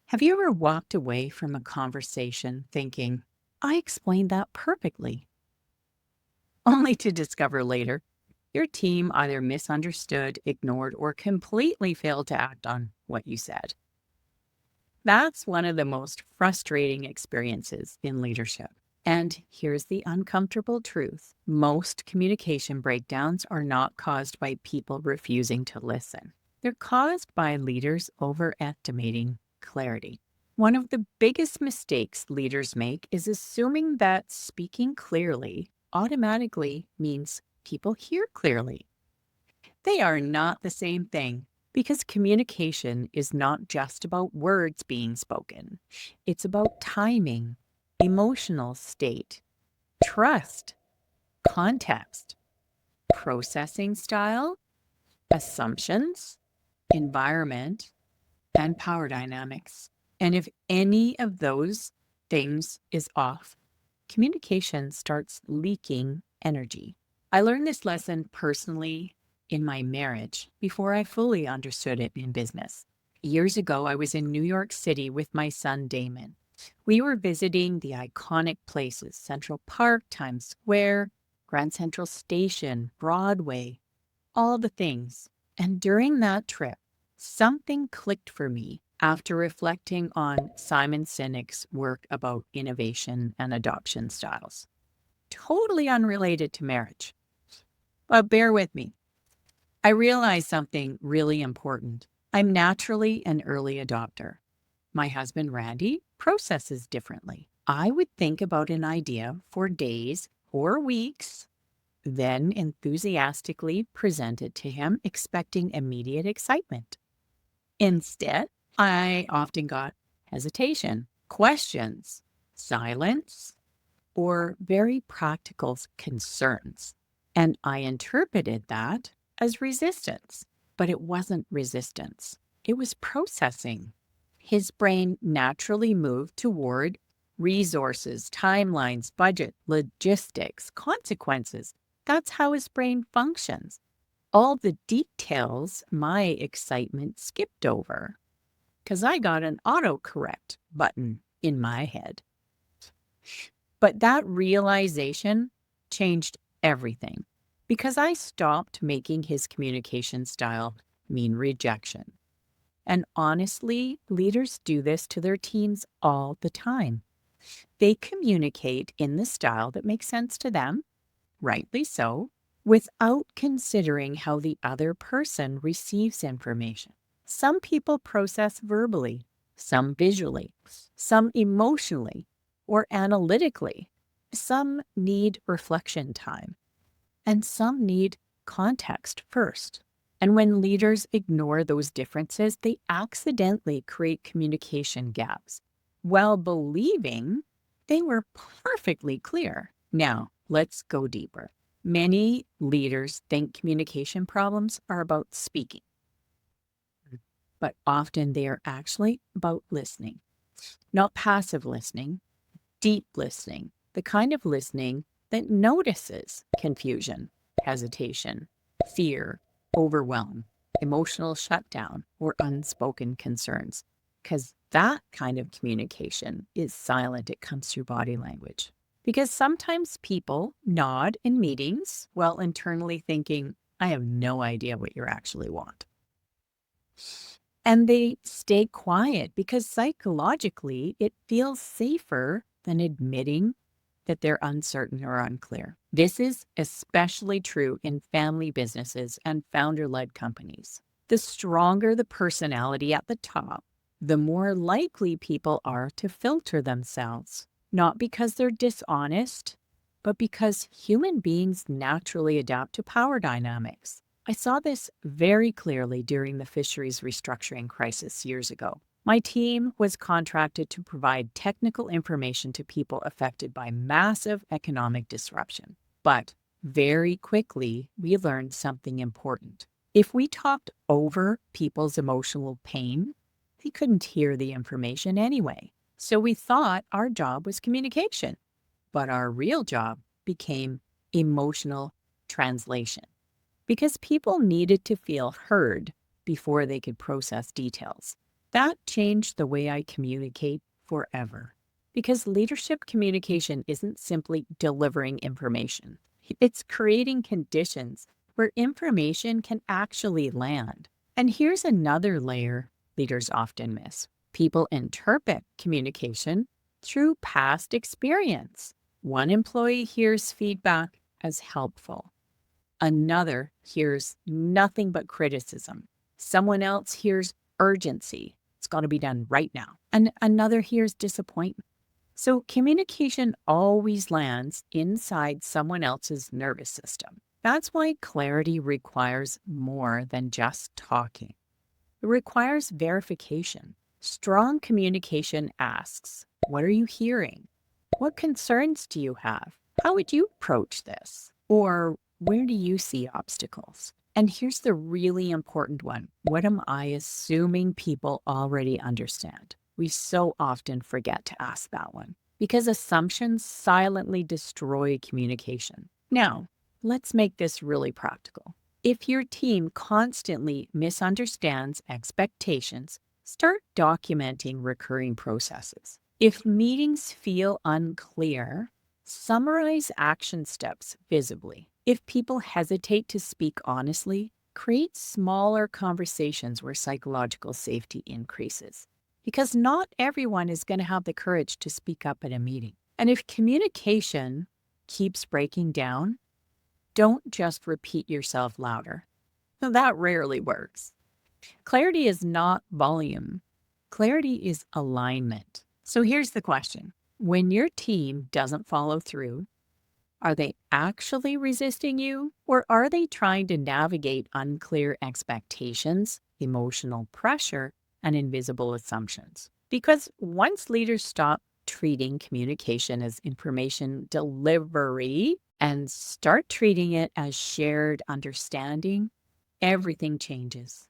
Have you ever walked away from a conversation thinking, I explained that perfectly, only to discover later your team either misunderstood, ignored, or completely failed to act on what you said? That's one of the most frustrating experiences in leadership. And here's the uncomfortable truth: most communication breakdowns are not caused by people refusing to listen, they're caused by leaders overestimating clarity. One of the biggest mistakes leaders make is assuming that speaking clearly automatically means people hear clearly. They are not the same thing, because communication is not just about words being spoken. It's about timing, emotional state, trust, context, processing style, assumptions, environment, and power dynamics. And if any of those things is off, communication starts leaking energy. I learned this lesson personally in my marriage before I fully understood it in business. Years ago, I was in New York City with my son Damon. We were visiting the iconic places: Central Park, Times Square, Grand Central Station, Broadway, all the things. And during that trip, something clicked for me after reflecting on Simon Sinek's work about innovation and adoption styles. Totally unrelated to marriage. But bear with me. I realized something really important. I'm naturally an early adopter. My husband, Randy, processes differently. I would think about an idea for days or weeks, then enthusiastically present it to him, expecting immediate excitement. Instead, I often got hesitation, questions, silence, or very practical concerns. And I interpreted that as resistance. But it wasn't resistance, it was processing. His brain naturally moved toward resources, timelines, budget, logistics, consequences. That's how his brain functions. All the details my excitement skipped over because I got an autocorrect button in my head. But that realization changed everything, because I stopped making his communication style mean rejection. And honestly, leaders do this to their teams all the time. They communicate in the style that makes sense to them, rightly so, without considering how the other person receives information. Some people process verbally, some visually, some emotionally or analytically. Some need reflection time, and some need context first. And when leaders ignore those differences, they accidentally create communication gaps while believing they were perfectly clear. Now, let's go deeper. Many leaders think communication problems are about speaking, but often they are actually about listening. Not passive listening, deep listening, the kind of listening that notices confusion, hesitation, fear, overwhelm, emotional shutdown, or unspoken concerns. Because that kind of communication is silent, it comes through body language. Because sometimes people nod in meetings while internally thinking, I have no idea what you actually want. And they stay quiet because psychologically it feels safer than admitting that they're uncertain or unclear. This is especially true in family businesses and founder-led companies. The stronger the personality at the top, the more likely people are to filter themselves, not because they're dishonest, but because human beings naturally adapt to power dynamics. I saw this very clearly during the Fisheries restructuring crisis years ago. My team was contracted to provide technical information to people affected by massive economic disruption. But very quickly, we learned something important. If we talked over people's emotional pain, they couldn't hear the information anyway. So we thought our job was communication, but our real job became emotional translation, because people needed to feel heard before they could process details. That changed the way I communicate forever. Because leadership communication isn't simply delivering information, it's creating conditions where information can actually land. And here's another layer leaders often miss: people interpret communication through past experience. One employee hears feedback as helpful, another hears nothing but criticism. Someone else hears urgency. It's got to be done right now. And another hears disappointment. So communication always lands inside someone else's nervous system. That's why clarity requires more than just talking. It requires verification. Strong communication asks, what are you hearing? What concerns do you have? How would you approach this? Or where do you see obstacles? And here's the really important one: what am I assuming people already understand? We so often forget to ask that one because assumptions silently destroy communication. Now, let's make this really practical. If your team constantly misunderstands expectations, start documenting recurring processes. If meetings feel unclear, summarize action steps visibly. If people hesitate to speak honestly, create smaller conversations where psychological safety increases. Because not everyone is going to have the courage to speak up at a meeting. And if communication keeps breaking down, don't just repeat yourself louder. That rarely works. Clarity is not volume. Clarity is alignment. So here's the question: when your team doesn't follow through, are they actually resisting you, or are they trying to navigate unclear expectations, emotional pressure, and invisible assumptions? Because once leaders stop treating communication as information delivery and start treating it as shared understanding, everything changes.